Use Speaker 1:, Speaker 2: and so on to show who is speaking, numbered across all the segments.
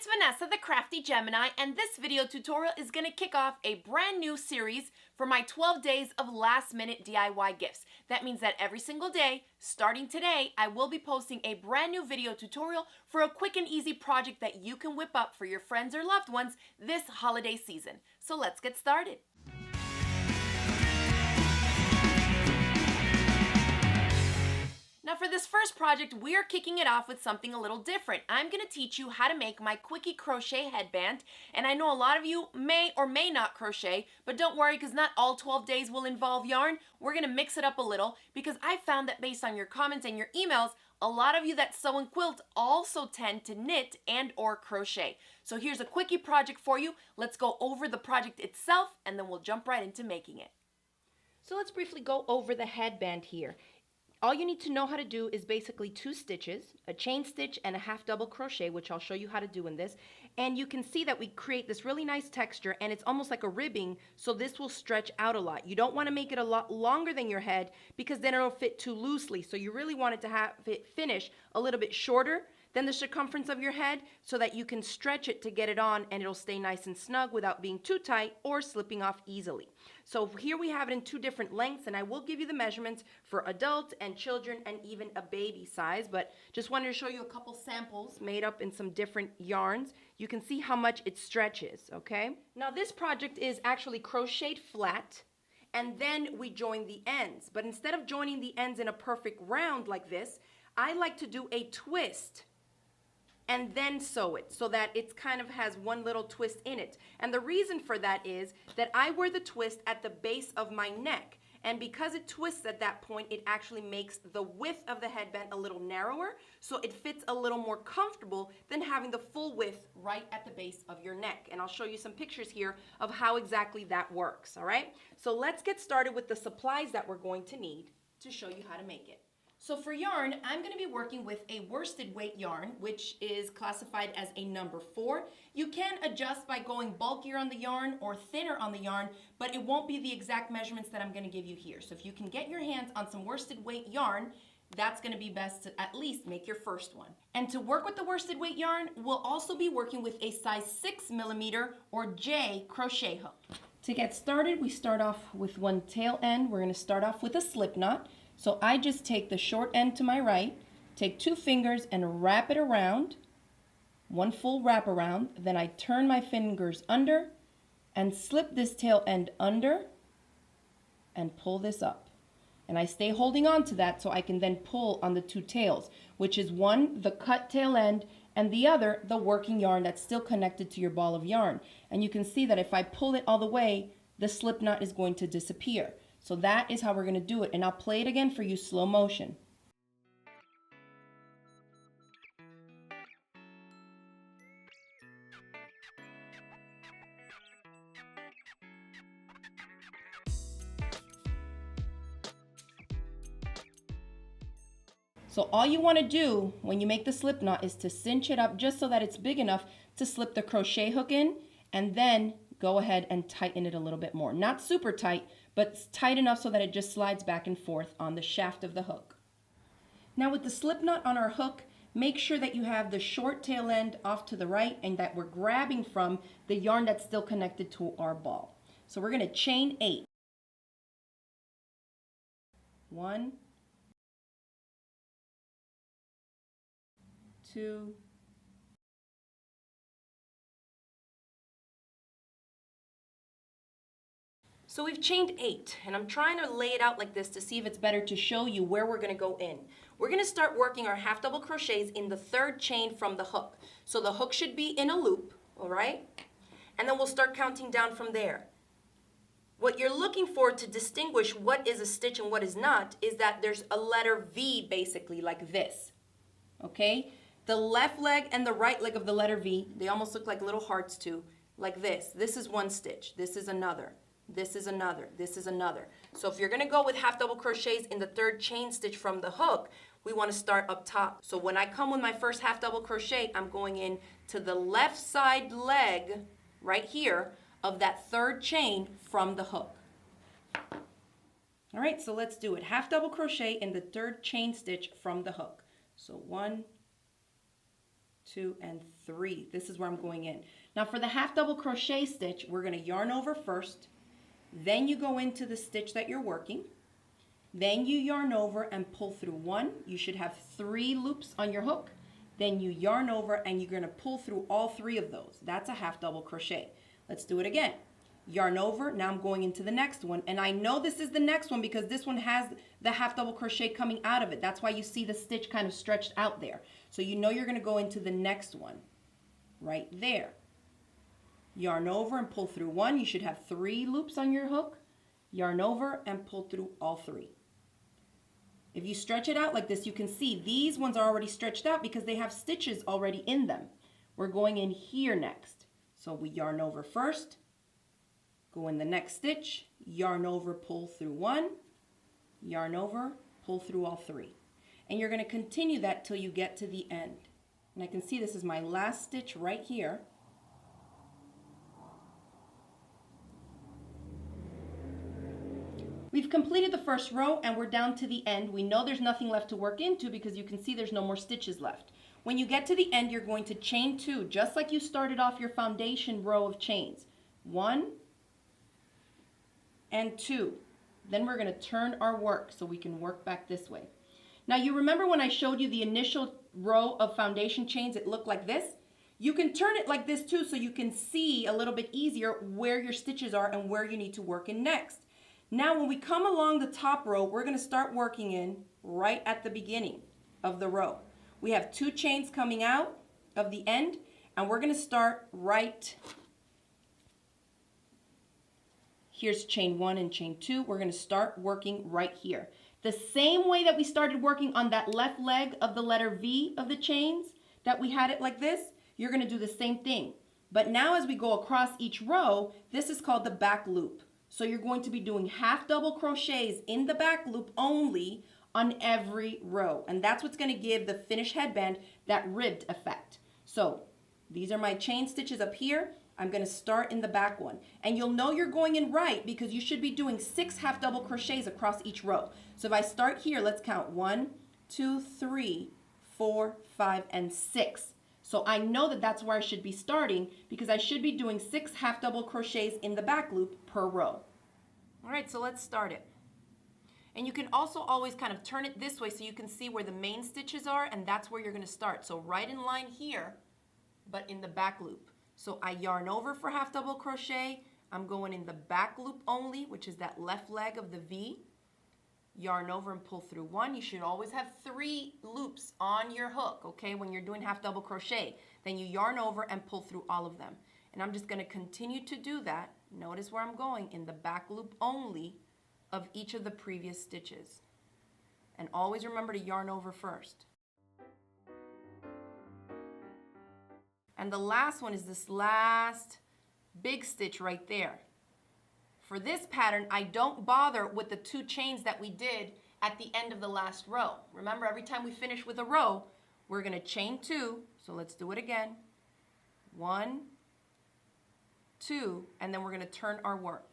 Speaker 1: it's Vanessa, the Crafty Gemini, and this video tutorial is going to kick off a brand new series for my 12 days of last-minute DIY gifts. That means that every single day, starting today, I will be posting a brand new video tutorial for a quick and easy project that you can whip up for your friends or loved ones this holiday season. So let's get started. Now for this first project, we are kicking it off with something a little different. I'm going to teach you how to make my Quickie Crochet Headband, and I know a lot of you may or may not crochet, but don't worry because not all 12 days will involve yarn. We're going to mix it up a little because I found that based on your comments and your emails, a lot of you that sew and quilt also tend to knit and or crochet. So here's a quickie project for you. Let's go over the project itself and then we'll jump right into making it. So let's briefly go over the headband here. All you need to know how to do is basically 2 stitches, a chain stitch and a half double crochet, which I'll show you how to do in this. And you can see that we create this really nice texture and it's almost like a ribbing, so this will stretch out a lot. You don't want to make it a lot longer than your head because then it'll fit too loosely. So you really want it to have it finish a little bit shorter than the circumference of your head so that you can stretch it to get it on and it'll stay nice and snug without being too tight or slipping off easily. So here we have it in 2 different lengths, and I will give you the measurements for adult and children and even a baby size, but just wanted to show you a couple samples made up in some different yarns. You can see how much it stretches, okay? Now this project is actually crocheted flat, and then we join the ends. But instead of joining the ends in a perfect round like this, I like to do a twist and then sew it so that it kind of has one little twist in it. And the reason for that is that I wear the twist at the base of my neck. And because it twists at that point, it actually makes the width of the headband a little narrower, so it fits a little more comfortable than having the full width right at the base of your neck. And I'll show you some pictures here of how exactly that works, all right? So let's get started with the supplies that we're going to need to show you how to make it. So for yarn, I'm going to be working with a worsted weight yarn, which is classified as a number 4. You can adjust by going bulkier on the yarn or thinner on the yarn, but it won't be the exact measurements that I'm going to give you here. So if you can get your hands on some worsted weight yarn, that's going to be best to at least make your first one. And to work with the worsted weight yarn, we'll also be working with a size 6mm or J crochet hook. To get started, we start off with one tail end. We're going to start off with a slip knot. So I just take the short end to my right, take 2 fingers and wrap it around, one full wrap around, then I turn my fingers under and slip this tail end under and pull this up. And I stay holding on to that so I can then pull on the 2 tails, which is one, the cut tail end, and the other, the working yarn that's still connected to your ball of yarn. And you can see that if I pull it all the way, the slip knot is going to disappear. So that is how we're going to do it, and I'll play it again for you slow motion. So all you want to do when you make the slip knot is to cinch it up just so that it's big enough to slip the crochet hook in, and then go ahead and tighten it a little bit more. Not super tight, but tight enough so that it just slides back and forth on the shaft of the hook. Now with the slip knot on our hook, make sure that you have the short tail end off to the right and that we're grabbing from the yarn that's still connected to our ball. So we're going to chain 8. 1, 2, So we've chained 8, and I'm trying to lay it out like this to see if it's better to show you where we're going to go in. We're going to start working our half double crochets in the 3rd chain from the hook. So the hook should be in a loop, all right? And then we'll start counting down from there. What you're looking for to distinguish what is a stitch and what is not is that there's a letter V basically like this, okay? The left leg and the right leg of the letter V, they almost look like little hearts too, like this. This is one stitch, this is another. This is another, this is another. So if you're going to go with half double crochets in the 3rd chain stitch from the hook, we want to start up top. So when I come with my first half double crochet, I'm going in to the left side leg right here of that 3rd chain from the hook. All right, so let's do it. Half double crochet in the 3rd chain stitch from the hook. So 1, 2, and 3. This is where I'm going in. Now for the half double crochet stitch, we're going to yarn over first, then you go into the stitch that you're working, then you yarn over and pull through 1. You should have 3 loops on your hook. Then you yarn over and you're going to pull through all 3 of those. That's a half double crochet. Let's do it again. Yarn over, now I'm going into the next one, and I know this is the next one because this one has the half double crochet coming out of it. That's why you see the stitch kind of stretched out there. So you know you're going to go into the next one right there. Yarn over and pull through 1. You should have 3 loops on your hook. Yarn over and pull through all 3. If you stretch it out like this, you can see these ones are already stretched out because they have stitches already in them. We're going in here next. So we yarn over first, go in the next stitch, yarn over, pull through 1, yarn over, pull through all 3. And you're going to continue that till you get to the end. And I can see this is my last stitch right here. We've completed the first row and we're down to the end. We know there's nothing left to work into because you can see there's no more stitches left. When you get to the end, you're going to chain 2, just like you started off your foundation row of chains. 1 and 2. Then we're going to turn our work so we can work back this way. Now you remember when I showed you the initial row of foundation chains, it looked like this? You can turn it like this too so you can see a little bit easier where your stitches are and where you need to work in next. Now when we come along the top row, we're going to start working in right at the beginning of the row. We have 2 chains coming out of the end, and we're going to start right. Here's chain 1 and chain 2. We're going to start working right here. The same way that we started working on that left leg of the letter V of the chains, that we had it like this, you're going to do the same thing. But now as we go across each row, this is called the back loop. So you're going to be doing half double crochets in the back loop only on every row. And that's what's going to give the finished headband that ribbed effect. So these are my chain stitches up here. I'm going to start in the back one. And you'll know you're going in right because you should be doing 6 half double crochets across each row. So if I start here, let's count 1, 2, 3, 4, 5, and 6. So I know that that's where I should be starting because I should be doing 6 half double crochets in the back loop per row. All right, so let's start it. And you can also always kind of turn it this way so you can see where the main stitches are, and that's where you're going to start. So right in line here, but in the back loop. So I yarn over for half double crochet. I'm going in the back loop only, which is that left leg of the V. Yarn over and pull through 1. You should always have 3 loops on your hook, okay, when you're doing half double crochet. Then you yarn over and pull through all of them. And I'm just going to continue to do that. Notice where I'm going, in the back loop only of each of the previous stitches. And always remember to yarn over first. And the last one is this last big stitch right there. For this pattern, I don't bother with the 2 chains that we did at the end of the last row. Remember, every time we finish with a row, we're going to chain 2. So let's do it again. 1, 2, and then we're going to turn our work.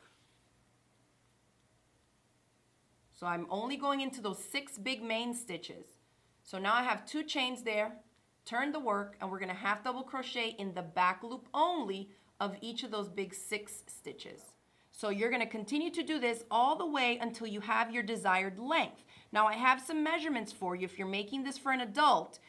Speaker 1: So I'm only going into those 6 big main stitches. So now I have 2 chains there, turn the work, and we're going to half double crochet in the back loop only of each of those big 6 stitches. So you're going to continue to do this all the way until you have your desired length. Now I have some measurements for you if you're making this for an adult.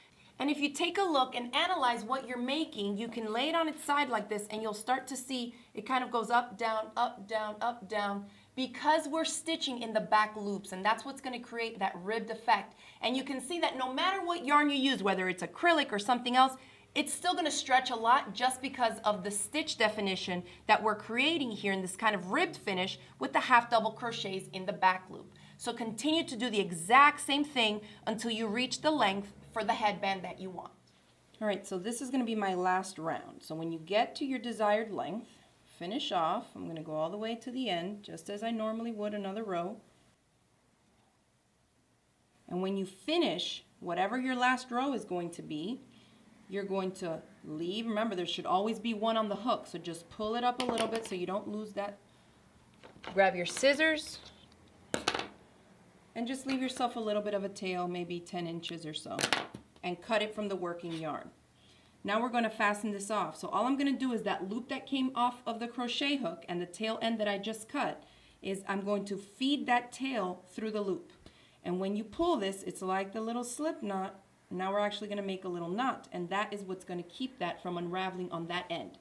Speaker 1: And if you take a look and analyze what you're making, you can lay it on its side like this and you'll start to see it kind of goes up, down, up, down, up, down, because we're stitching in the back loops, and that's what's going to create that ribbed effect. And you can see that no matter what yarn you use, whether it's acrylic or something else, it's still going to stretch a lot just because of the stitch definition that we're creating here in this kind of ribbed finish with the half double crochets in the back loop. So continue to do the exact same thing until you reach the length for the headband that you want. All right, so this is going to be my last round. So when you get to your desired length, finish off. I'm going to go all the way to the end, just as I normally would another row. And when you finish, whatever your last row is going to be, you're going to leave. Remember, there should always be one on the hook, so just pull it up a little bit so you don't lose that. Grab your scissors and just leave yourself a little bit of a tail, maybe 10 inches or so, and cut it from the working yarn.
Speaker 2: Now we're going to fasten this off. So all I'm going to do is that loop that came off of the crochet hook and the tail end that I just cut is I'm going to feed that tail through the loop. And when you pull this, it's like the little slip knot. Now we're actually going to make a little knot, and that is what's going to keep that from unraveling on that end.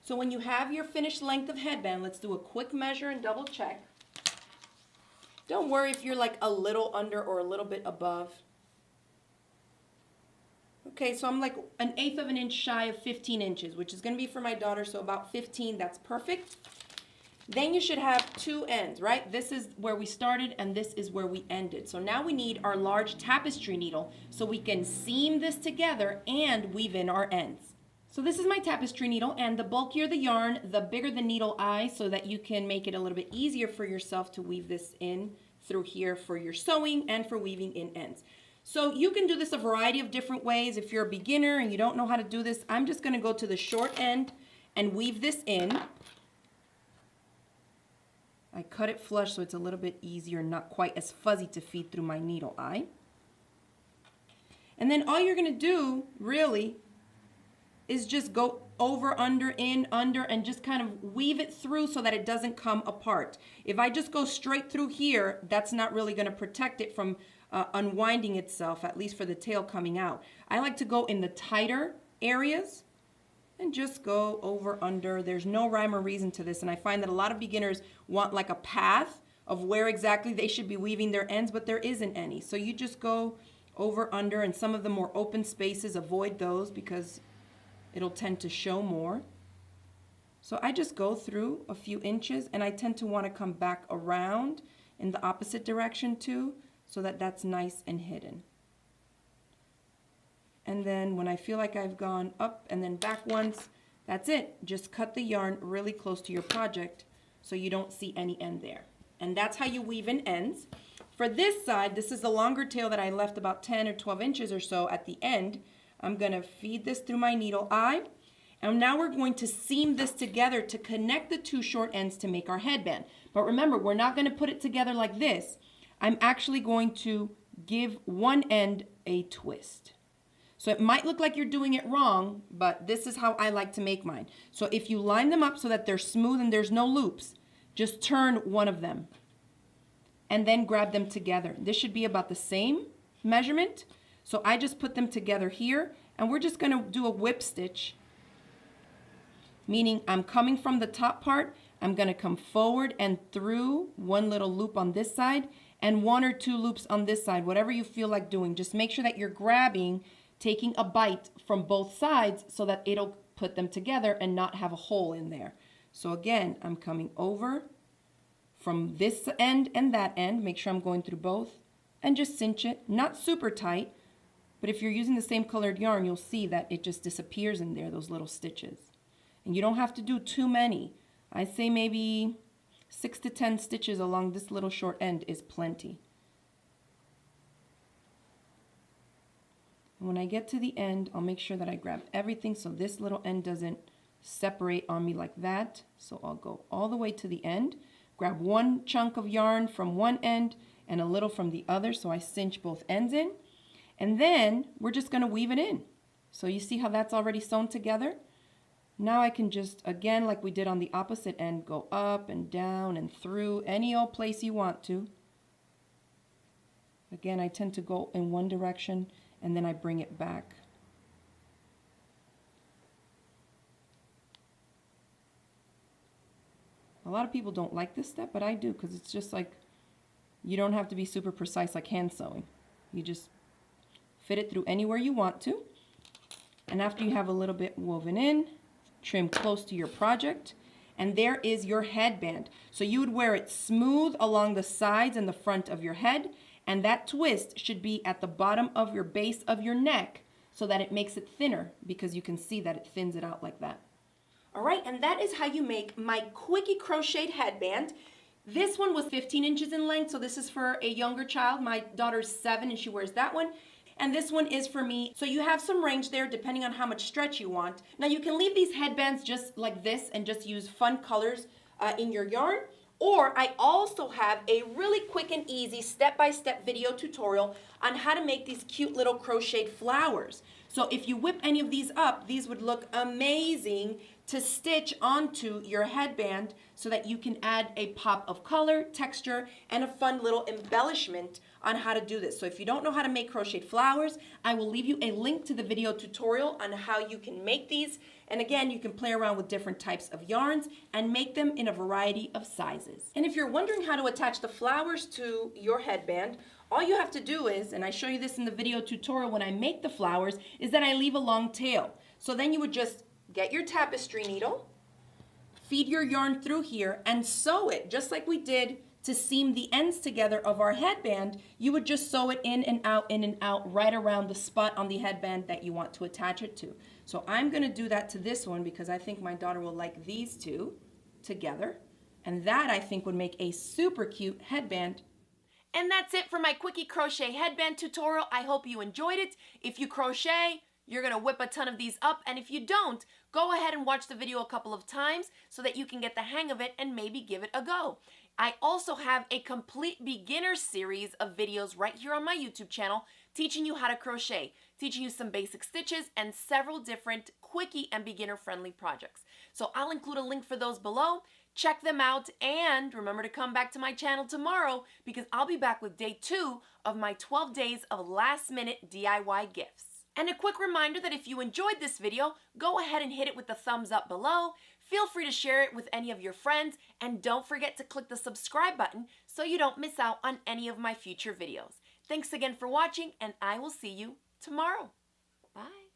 Speaker 2: So when you have your finished length of headband, let's do a quick measure and double check. Don't worry if you're like a little under or a little bit above. Okay, so I'm like 1/8 of an inch shy of 15 inches, which is going to be for my daughter, so about 15, that's perfect. Then you should have two ends, right? This is where we started and this is where we ended. So now we need our large tapestry needle so we can seam this together and weave in our ends. So this is my tapestry needle, and the bulkier the yarn, the bigger the needle eye, so that you can make it a little bit easier for yourself to weave this in through here for your sewing and for weaving in ends. So you can do this a variety of different ways. If you're a beginner and you don't know how to do this, I'm just going to go to the short end and weave this in. I cut it flush so it's a little bit easier, not quite as fuzzy to feed through my needle eye. And then all you're going to do really is just go over, under, in, under, and just kind of weave it through so that it doesn't come apart. If I just go straight through here, that's not really going to protect it from unwinding itself, at least for the tail coming out. I like to go in the tighter areas and just go over, under. There's no rhyme or reason to this, and I find that a lot of beginners want like a path of where exactly they should be weaving their ends, but there isn't any. So you just go over, under, and some of the more open spaces, avoid those because it'll tend to show more. So I just go through a few inches, and I tend to want to come back around in the opposite direction too, so that that's nice and hidden. And then when I feel like I've gone up and then back once, that's it. Just cut the yarn really close to your project so you don't see any end there. And that's how you weave in ends. For this side, this is the longer tail that I left about 10 or 12 inches or so at the end. I'm going to feed this through my needle eye. And now we're going to seam this together to connect the two short ends to make our headband. But remember, we're not going to put it together like this. I'm actually going to give one end a twist. So it might look like you're doing it wrong, but this is how I like to make mine. So if you line them up so that they're smooth and there's no loops, just turn one of them and then grab them together. This should be about the same measurement. So I just put them together here, and we're just going to do a whip stitch, meaning I'm coming from the top part. I'm going to come forward and through one little loop on this side and one or two loops on this side, whatever you feel like doing. Just make sure that you're grabbing, taking a bite from both sides so that it'll put them together and not have a hole in there. So again, I'm coming over from this end and that end. Make sure I'm going through both and just cinch it. Not super tight, but if you're using the same colored yarn, you'll see that it just disappears in there, those little stitches. And you don't have to do too many. I say maybe 6 to 10 stitches along this little short end is plenty. And when I get to the end, I'll make sure that I grab everything so this little end doesn't separate on me like that. So I'll go all the way to the end, grab one chunk of yarn from one end and a little from the other, so I cinch both ends in. And then we're just going to weave it in. So you see how that's already sewn together? Now I can just, again, like we did on the opposite end, go up and down and through any old place you want to. Again, I tend to go in one direction and then I bring it back. A lot of people don't like this step, but I do, because it's just like, you don't have to be super precise like hand sewing. You just fit it through anywhere you want to. And after you have a little bit woven in, trim close to your project, and there is your headband. So you would wear it smooth along the sides and the front of your head, and that twist should be at the bottom of your base of your neck so that it makes it thinner, because you can see that it thins it out like that. All right, and that is how you make my Quickie Crochet Headband. This one was 15 inches in length, so this is for a younger child. My daughter's 7 and she wears that one. And this one is for me. So you have some range there depending on how much stretch you want. Now you can leave these headbands just like this and just use fun colors in your yarn. Or I also have a really quick and easy step-by-step video tutorial on how to make these cute little crocheted flowers. So if you whip any of these up, these would look amazing to stitch onto your headband so that you can add a pop of color, texture, and a fun little embellishment on how to do this. So if you don't know how to make crocheted flowers, I will leave you a link to the video tutorial on how you can make these. And again, you can play around with different types of yarns and make them in a variety of sizes. And if you're wondering how to attach the flowers to your headband, all you have to do is, and I show you this in the video tutorial when I make the flowers, is that I leave a long tail. So then you would just get your tapestry needle, feed your yarn through here, and sew it just like we did to seam the ends together of our headband. You would just sew it in and out right around the spot on the headband that you want to attach it to. So I'm going to do that to this one because I think my daughter will like these two together. And that I think would make a super cute headband.
Speaker 1: And that's it for my Quickie Crochet Headband tutorial. I hope you enjoyed it. If you crochet, you're going to whip a ton of these up. And if you don't, go ahead and watch the video a couple of times so that you can get the hang of it and maybe give it a go. I also have a complete beginner series of videos right here on my YouTube channel teaching you how to crochet, teaching you some basic stitches and several different quickie and beginner friendly projects. So I'll include a link for those below. Check them out and remember to come back to my channel tomorrow because I'll be back with day 2 of my 12 days of last minute DIY gifts. And a quick reminder that if you enjoyed this video, go ahead and hit it with the thumbs up below. Feel free to share it with any of your friends and don't forget to click the subscribe button so you don't miss out on any of my future videos. Thanks again for watching and I will see you tomorrow. Bye.